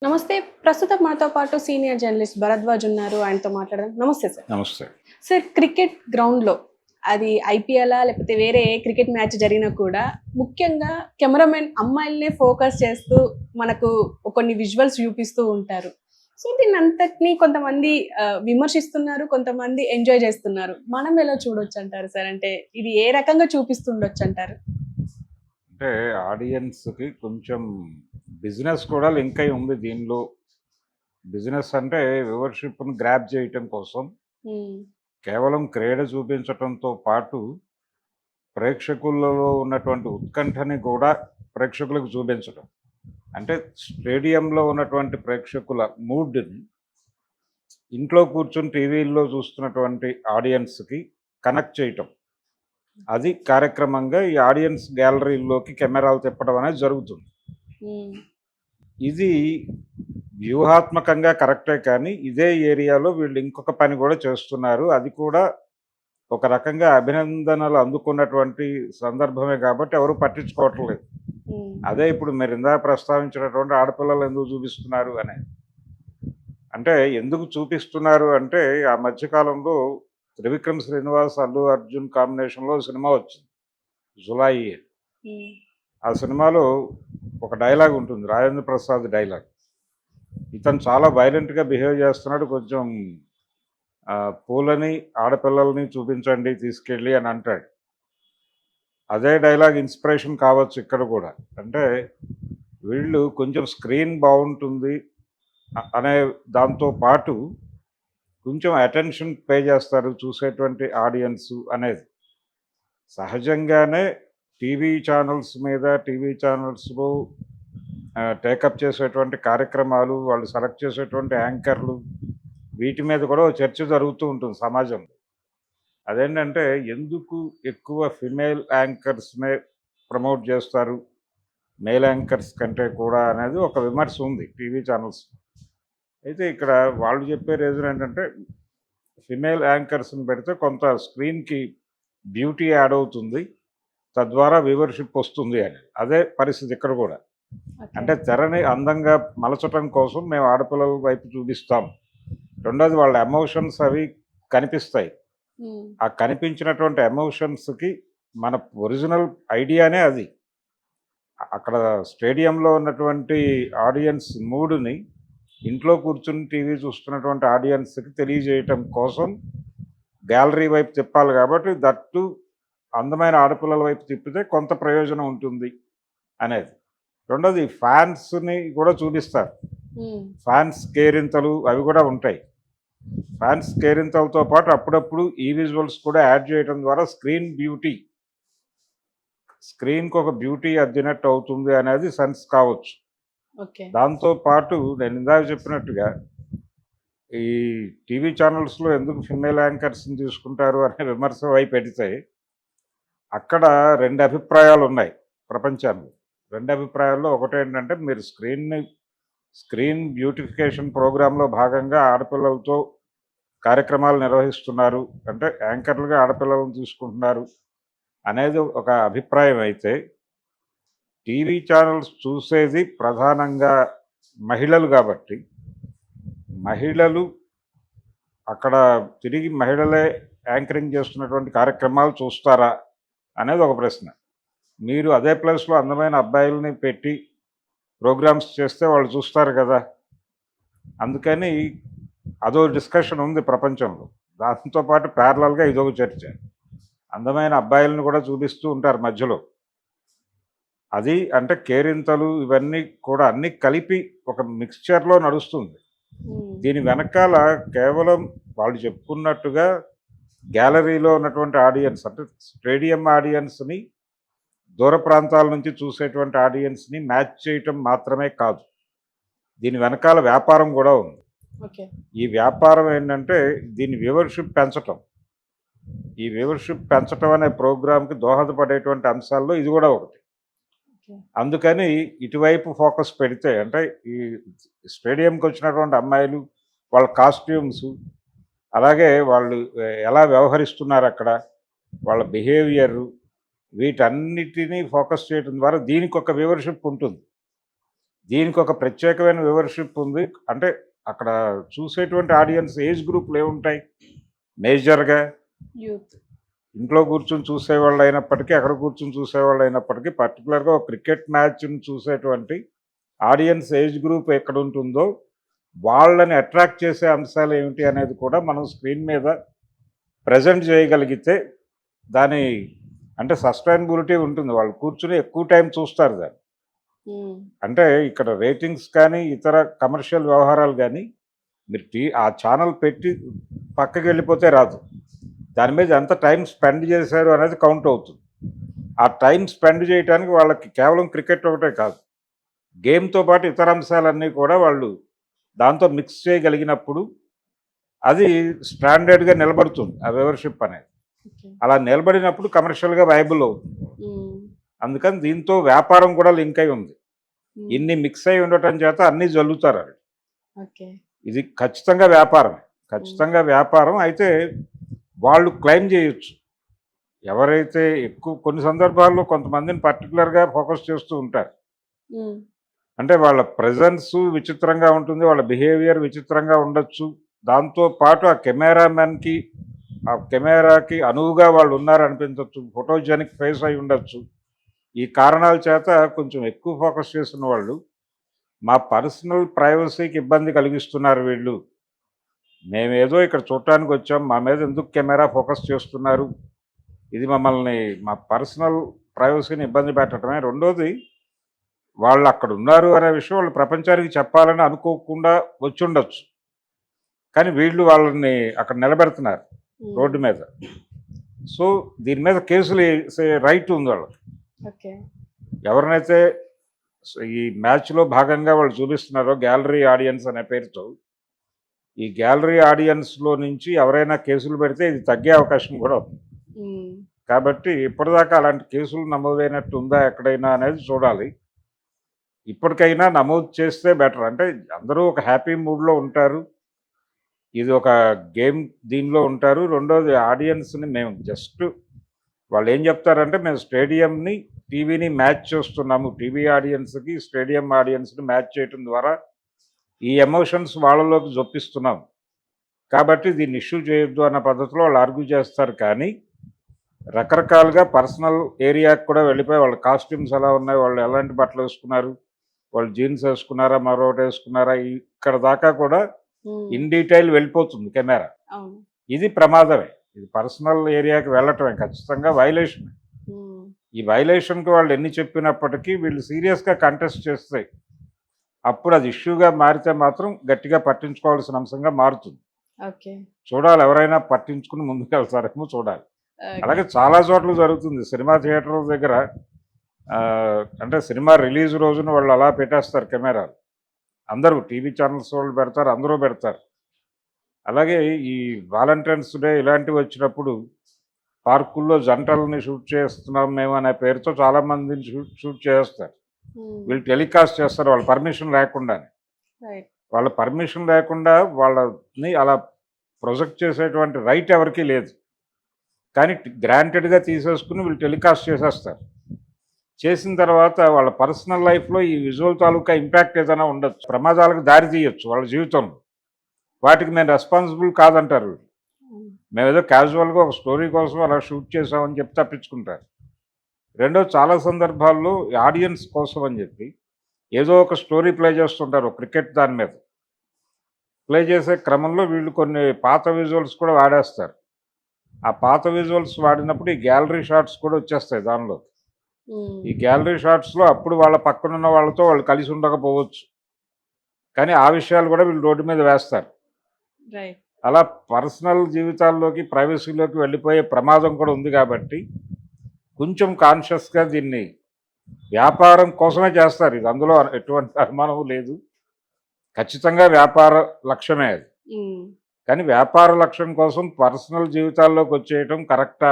నమస్తే. ప్రస్తుతం మనతో పాటు సీనియర్ జర్నలిస్ట్ భరద్వాజ్ ఉన్నారు. ఆయనతో మాట్లాడదాం. నమస్తే సార్. నమస్తే. సార్, క్రికెట్ గ్రౌండ్‌లో అది ఐపీఎలా లేకపోతే వేరే ఏ క్రికెట్ మ్యాచ్ జరిగినా కూడా ముఖ్యంగా కెమెరామెన్ అమ్మాయిలనే ఫోకస్ చేస్తూ మనకు కొన్ని విజువల్స్ చూపిస్తూ ఉంటారు. సో, దీన్నంతటిని కొంతమంది విమర్శిస్తున్నారు. కొంతమంది ఎంజాయ్ చేస్తున్నారు. మనం ఎలా చూడొచ్చంటారు సార్? అంటే ఇది ఏ రకంగా చూపిస్తుండొచ్చంటారు? అంటే ఆడియన్స్‌కి కొంచెం బిజినెస్ కూడా లింక్ అయి ఉంది దీనిలో. బిజినెస్ అంటే వ్యూవర్‌షిప్‌ని గ్రాబ్ చేయటం కోసం హ్మ్. కేవలం క్రీడ చూపించటంతో పాటు ప్రేక్షకులలో ఉన్నటువంటి ఉత్కంఠని కూడా ప్రేక్షకులకు చూపించడం. అంటే స్టేడియంలో ఉన్నటువంటి ప్రేక్షకుల మూడ్‌ని ఇంట్లో కూర్చొని టీవీల్లో చూస్తున్నటువంటి ఆడియన్స్‌కి కనెక్ట్ చేయటం. అది కార్యక్రమంగా ఈ ఆడియన్స్ గ్యాలరీల్లోకి కెమెరాలు తిప్పడం అనేది జరుగుతుంది. హ్మ్. ఇది వ్యూహాత్మకంగా కరెక్టే, కానీ ఇదే ఏరియాలో వీళ్ళు ఇంకొక పని కూడా చేస్తున్నారు. అది కూడా ఒక రకంగా అభినందనలు అందుకున్నటువంటి సందర్భమే కాబట్టి ఎవరు పట్టించుకోవటం లేదు. హ్మ్. అదే ఇప్పుడు మీరు ఇందాక ప్రస్తావించినటువంటి ఆడపిల్లలు ఎందుకు చూపిస్తున్నారు అనేది. అంటే ఎందుకు చూపిస్తున్నారు అంటే, ఆ మధ్యకాలంలో త్రివిక్రమ్ శ్రీనివాస్, అల్లు అర్జున్ కాంబినేషన్‌లో సినిమా వచ్చింది 'జులాయి'. హ్మ్. ఆ సినిమాలో ఒక డైలాగ్ ఉంటుంది, రాజేంద్ర ప్రసాద్ డైలాగ్. ఇతను చాలా వైలెంట్‌గా బిహేవ్ చేస్తున్నాడు. కొంచెం పూలని, ఆడపిల్లల్ని చూపించండి తీసుకెళ్ళి అని అంటాడు. అదే డైలాగ్ ఇన్స్పిరేషన్ కావచ్చు ఇక్కడ కూడా. అంటే వీళ్ళు కొంచెం స్క్రీన్ బాగుంటుంది అనే దాంతో పాటు కొంచెం అటెన్షన్ పే చేస్తారు చూసేటువంటి ఆడియన్స్ అనేది. సహజంగానే టీవీ ఛానల్స్‌లో టేకప్ చేసేటువంటి కార్యక్రమాలు, వాళ్ళు సెలెక్ట్ చేసేటువంటి యాంకర్లు, వీటి మీద కూడా ఓ చర్చ జరుగుతూ ఉంటుంది సమాజంలో. అదేంటంటే ఎందుకు ఎక్కువ ఫిమేల్ యాంకర్స్‌నే ప్రమోట్ చేస్తారు మేల్ యాంకర్స్ కంటే కూడా అనేది ఒక విమర్శ ఉంది టీవీ ఛానల్స్. అయితే ఇక్కడ వాళ్ళు చెప్పే రీజన్ ఏంటంటే, ఫిమేల్ యాంకర్స్‌ని పెడితే కొంత స్క్రీన్‌కి బ్యూటీ యాడ్ అవుతుంది. తద్వారా వ్యూవర్‌షిప్ వస్తుంది అని. అదే పరిస్థితి ఇక్కడ కూడా. ఓకే. అంటే తెరని అందంగా మలచటం కోసం మేము ఆడపిల్లల వైపు చూపిస్తాం. రెండోది వాళ్ళ ఎమోషన్స్ అవి కనిపిస్తాయి. హ్మ్. ఆ కనిపించినటువంటి ఎమోషన్స్‌కి మన ఒరిజినల్ ఐడియానే అది. అక్కడ స్టేడియంలో ఉన్నటువంటి ఆడియన్స్ మూడ్‌ని ఇంట్లో కూర్చొని టీవీ చూస్తున్నటువంటి ఆడియన్స్‌కి తెలియజేయటం కోసం గ్యాలరీ వైపు తిప్పాలి కాబట్టి, దట్ టూ అందమైన ఆడపిల్లల వైపు తిప్పితే కొంత ప్రయోజనం ఉంటుంది అనేది. రెండోది ఫ్యాన్స్‌ని కూడా చూపిస్తారు. హ్మ్. ఫ్యాన్స్ కేరింతలు అవి కూడా ఉంటాయి. ఫ్యాన్స్ కేరింతలతో పాటు అప్పుడప్పుడు ఈ విజువల్స్ కూడా యాడ్ చేయడం ద్వారా స్క్రీన్‌కి ఒక బ్యూటీ అద్దినట్టు అవుతుంది అనేది సెన్స్ కావచ్చు. ఓకే. దాంతో పాటు నేను ఇందాక చెప్పినట్టుగా ఈ టీవీ ఛానల్స్‌లో ఎందుకు ఫిమేల్ యాంకర్స్‌ని తీసుకుంటారు అనే విమర్శ వైపు ఎడితే, అక్కడ 2 అభిప్రాయాలున్నాయి ప్రపంచానికి. 2 అభిప్రాయాల్లో ఒకటేంటంటే, మీరు స్క్రీన్ బ్యూటిఫికేషన్ ప్రోగ్రామ్‌లో భాగంగా ఆడపిల్లలతో కార్యక్రమాలు నిర్వహిస్తున్నారు. అంటే యాంకర్లుగా ఆడపిల్లలను తీసుకుంటున్నారు అనేది ఒక అభిప్రాయం అయితే, టీవీ ఛానల్స్ చూసేది ప్రధానంగా మహిళలు కాబట్టి, మహిళలు అక్కడ తిరిగి మహిళలే యాంకరింగ్ చేస్తున్నటువంటి కార్యక్రమాలు చూస్తారా అనేది ఒక ప్రశ్న. మీరు అదే ప్లేస్‌లో అందమైన అబ్బాయిలని పెట్టి ప్రోగ్రామ్స్ చేస్తే వాళ్ళు చూస్తారు కదా! అందుకని అదో డిస్కషన్ ఉంది ప్రపంచంలో. దాంతో పాటు ప్యారలల్‌గా ఇదొక చర్చ. అందమైన అబ్బాయిలను కూడా చూపిస్తూ ఉంటారు మధ్యలో. అది అంటే కేరింతలు ఇవన్నీ కూడా అన్నీ కలిపి ఒక మిక్స్చర్‌లో నడుస్తుంది. హ్మ్. దీని వెనకాల కేవలం వాళ్ళు చెప్పుకున్నట్టుగా గ్యాలరీలో ఉన్నటువంటి ఆడియన్స్, అంటే స్టేడియం ఆడియన్స్‌ని, దూర ప్రాంతాల నుంచి చూసేటువంటి ఆడియన్స్‌ని మ్యాచ్ చేయటం మాత్రమే కాదు. దీని వెనకాల వ్యాపారం కూడా ఉంది. ఓకే. ఈ వ్యాపారం ఏంటంటే దీని వ్యూవర్‌షిప్ పెంచటం. ఈ వ్యూవర్‌షిప్ పెంచటం అనే ప్రోగ్రామ్‌కి దోహదపడేటువంటి అంశాల్లో ఇది కూడా ఒకటి. ఓకే. అందుకని ఇటువైపు ఫోకస్ పెడితే, అంటే ఈ స్టేడియంకి వచ్చినటువంటి అమ్మాయిలు, వాళ్ళ కాస్ట్యూమ్స్, అలాగే వాళ్ళు ఎలా వ్యవహరిస్తున్నారు అక్కడ, వాళ్ళ బిహేవియరు, వీటన్నిటినీ ఫోకస్ చేయడం ద్వారా దీనికి ఒక వ్యూవర్‌షిప్ ఉంటుంది. దీనికి ఒక ప్రత్యేకమైన వ్యూవర్షిప్ ఉంది. అంటే అక్కడ చూసేటువంటి ఆడియన్స్ ఏజ్ గ్రూప్‌లు ఏముంటాయి? మేజర్‌గా యూత్. ఇంట్లో కూర్చొని చూసేవాళ్ళు అయినప్పటికీ, అక్కడ కూర్చొని చూసేవాళ్ళు అయినప్పటికీ, పర్టికులర్‌గా ఒక క్రికెట్ మ్యాచ్‌ని చూసేటువంటి ఆడియన్స్ ఏజ్ గ్రూప్ ఎక్కడుంటుందో, వాళ్ళని అట్రాక్ట్ చేసే అంశాలు ఏమిటి అనేది కూడా మనం స్క్రీన్ మీద ప్రెజెంట్ చేయగలిగితే, దాని అంటే సస్టైనబిలిటీ ఉంటుంది. వాళ్ళు కూర్చొని ఎక్కువ టైం చూస్తారు దాన్ని. హ్మ్. అంటే ఇక్కడ రేటింగ్స్ కానీ, ఇతర కమర్షియల్ వ్యవహారాలు గానీ, మీరు ఆ ఛానల్ పెట్టి పక్కకెళ్ళిపోతే రాదు. దాని మీద ఎంత టైం స్పెండ్ చేశారు అనేది కౌంట్ అవుతుంది. ఆ టైం స్పెండ్ చేయటానికి వాళ్ళకి కేవలం క్రికెట్ ఒకటే కాదు. గేమ్‌తో పాటు ఇతర అంశాలన్నీ కూడా వాళ్ళు దాంతో మిక్స్ చేయగలిగినప్పుడు, అది స్టాండర్డ్‌గా నిలబడుతుంది ఆ వ్యూవర్‌షిప్ అనేది. ఓకే. అలా నిలబడినప్పుడు కమర్షియల్‌గా వైయబుల్ అవుతుంది. హ్మ్. అందుకని దీంతో వ్యాపారం కూడా లింక్ అయి ఉంది. హ్మ్. ఇన్ని మిక్స్ అయి ఉండటం చేత అన్నీ జల్లుతారు ఆళ్ళు. ఓకే. ఇది ఖచ్చితంగా వ్యాపారమే. ఖచ్చితంగా వ్యాపారం. అయితే వాళ్ళు క్లెయిమ్ చేయొచ్చు. ఎవరైతే ఎక్కువ కొన్ని సందర్భాల్లో కొంతమందిని పర్టిక్యులర్‌గా ఫోకస్ చేస్తూ ఉంటారు. హ్మ్. అంటే వాళ్ళ ప్రెజెన్స్ విచిత్రంగా ఉంటుంది. వాళ్ళ బిహేవియర్ విచిత్రంగా ఉండొచ్చు. దాంతో పాటు ఆ కెమెరామెన్‌కి, ఆ కెమెరాకి అనువుగా వాళ్ళు ఉన్నారనిపించొచ్చు. ఫోటోజెనిక్ ఫేస్ అయి ఉండొచ్చు. ఈ కారణాల చేత కొంచెం ఎక్కువ ఫోకస్ చేసిన వాళ్ళు, మా పర్సనల్ ప్రైవసీకి ఇబ్బంది కలిగిస్తున్నారు వీళ్ళు. మేమేదో ఇక్కడ చూడటానికొచ్చాం. మా మీద ఎందుకు కెమెరా ఫోకస్ చేస్తున్నారు? ఇది మమ్మల్ని మా పర్సనల్ ప్రైవసీని ఇబ్బంది పెట్టడమే. రెండోది, వాళ్ళక్కడున్నారు అనే విషయం వాళ్ళు ప్రపంచానికి చెప్పాలని అనుకోకుండా వచ్చుండొచ్చు. కానీ వీళ్ళు వాళ్ళని అక్కడ నిలబెడుతున్నారు హ్మ్. రోడ్డు మీద. సో, దీని మీద కేసులు ఏసే రైట్ ఉంది వాళ్ళకి. ఓకే. ఎవరినైతే ఈ మ్యాచ్‌లో భాగంగా వాళ్ళు చూపిస్తున్నారో గ్యాలరీ ఆడియన్స్ అనే పేరుతో, ఈ గ్యాలరీ ఆడియన్స్‌లో నుంచి ఎవరైనా కేసులు పెడితే ఇది తగ్గే అవకాశం కూడా ఉంది. హ్మ్. కాబట్టి ఇప్పటిదాకా అలాంటి కేసులు నమోదైనట్టు ఉందా ఎక్కడైనా అనేది చూడాలి. ఇప్పటికైనా నమోదు చేస్తే బెటర్. అంటే అందరూ ఒక హ్యాపీ మూడ్‌లో ఉంటారు. ఇది ఒక గేమ్ దీనిలో ఉంటారు. రెండోది ఆడియన్స్‌ని మేము జస్ట్ వాళ్ళేం చెప్తారంటే మేము స్టేడియంని, టీవీని మ్యాచ్ చేస్తున్నాము. టీవీ ఆడియన్స్‌కి, స్టేడియం ఆడియన్స్‌ని మ్యాచ్ చేయటం ద్వారా ఈ ఎమోషన్స్ వాళ్ళలోకి జొప్పిస్తున్నాం. కాబట్టి దీన్ని ఇష్యూ చేయొద్దు అన్న పద్ధతిలో వాళ్ళు ఆర్గ్యూ చేస్తారు. కానీ రకరకాలుగా పర్సనల్ ఏరియాకి కూడా వెళ్ళిపోయి వాళ్ళ కాస్ట్యూమ్స్ ఎలా ఉన్నాయి, వాళ్ళు ఎలాంటి బట్టలు వేసుకున్నారు, వాళ్ళు జీన్స్ వేసుకున్నారా, మరొకటి వేసుకున్నారా, ఇక్కడ దాకా కూడా హ్మ్. ఇన్ డీటెయిల్ వెళ్ళిపోతుంది కెమెరా. అవును. ఇది ప్రమాదమే. ఇది పర్సనల్ ఏరియాకి వెళ్ళటమే ఖచ్చితంగా వైలేషన్. హ్మ్. ఈ వైలేషన్‌కి వాళ్ళు ఎన్ని చెప్పినప్పటికీ వీళ్ళు సీరియస్‌గా కంటెస్ట్ చేస్తే, అప్పుడు అది ఇష్యూగా మారితే మాత్రం గట్టిగా పట్టించుకోవాల్సిన అంశంగా మారుతుంది. ఓకే. చూడాలి, ఎవరైనా పట్టించుకుని ముందుకెళ్తారేమో చూడాలి. ఓకే. అలాగే చాలా చోట్ల జరుగుతుంది. సినిమా థియేటర్ల దగ్గర అంటే సినిమా రిలీజ్ రోజున వాళ్ళు అలా పెట్టేస్తారు కెమెరాలు. అందరూ టీవీ ఛానల్స్ వాళ్ళు పెడతారు, అందరూ పెడతారు. అలాగే ఈ వాలంటైన్స్ డే ఇలాంటివి వచ్చినప్పుడు పార్కుల్లో జంటలని షూట్ చేస్తున్నాం మేము అనే పేరుతో చాలామందిని షూట్ చేస్తారు. హ్మ్. వీళ్ళు టెలికాస్ట్ చేస్తారు వాళ్ళ పర్మిషన్ లేకుండానే. రైట్. వాళ్ళ పర్మిషన్ లేకుండా వాళ్ళని అలా ప్రొజెక్ట్ చేసేటువంటి రైట్ ఎవరికీ లేదు. కానీ గ్రాంటెడ్‌గా తీసేసుకుని వీళ్ళు టెలికాస్ట్ చేసేస్తారు. చేసిన తర్వాత వాళ్ళ పర్సనల్ లైఫ్‌లో ఈ విజువల్ తాలూకా ఇంపాక్ట్ ఏదైనా ఉండొచ్చు. ప్రమాదాలకు దారి తీయొచ్చు వాళ్ళ జీవితంలో. వాటికి మేము రెస్పాన్సిబుల్ కాదంటారు వీళ్ళు. హ్మ్. మేమేదో క్యాజువల్‌గా ఒక స్టోరీ కోసం అలా షూట్ చేసామని చెప్పి తప్పించుకుంటారు. రెండోది, చాలా సందర్భాల్లో ఈ ఆడియన్స్ కోసం అని చెప్పి ఏదో ఒక స్టోరీ ప్లే చేస్తుంటారు క్రికెట్ దాని మీద. ప్లే చేసే క్రమంలో వీళ్ళు కొన్ని పాత విజువల్స్ కూడా వాడేస్తారు. ఆ పాత విజువల్స్ వాడినప్పుడు ఈ గ్యాలరీ షాట్స్ కూడా వచ్చేస్తాయి దానిలో. హ్మ్. ఈ గ్యాలరీ షాట్స్‌లో అప్పుడు వాళ్ళ పక్కనున్న వాళ్ళతో వాళ్ళు కలిసి ఉండకపోవచ్చు. కానీ ఆ విషయాలు కూడా వీళ్ళు రోడ్డు మీద వేస్తారు. రైట్. అలా పర్సనల్ జీవితాల్లోకి, ప్రైవసీలోకి వెళ్ళిపోయే ప్రమాదం కూడా ఉంది కాబట్టి, కొంచెం కాన్షియస్‌గా దీన్ని వ్యాపారం కోసమే చేస్తారు. ఇది అందులో ఎటువంటి అనుమానం లేదు. ఖచ్చితంగా వ్యాపార లక్ష్యమే అది. హ్మ్. కానీ వ్యాపార లక్ష్యం కోసం పర్సనల్ జీవితాల్లోకి వచ్చేయటం కరెక్టా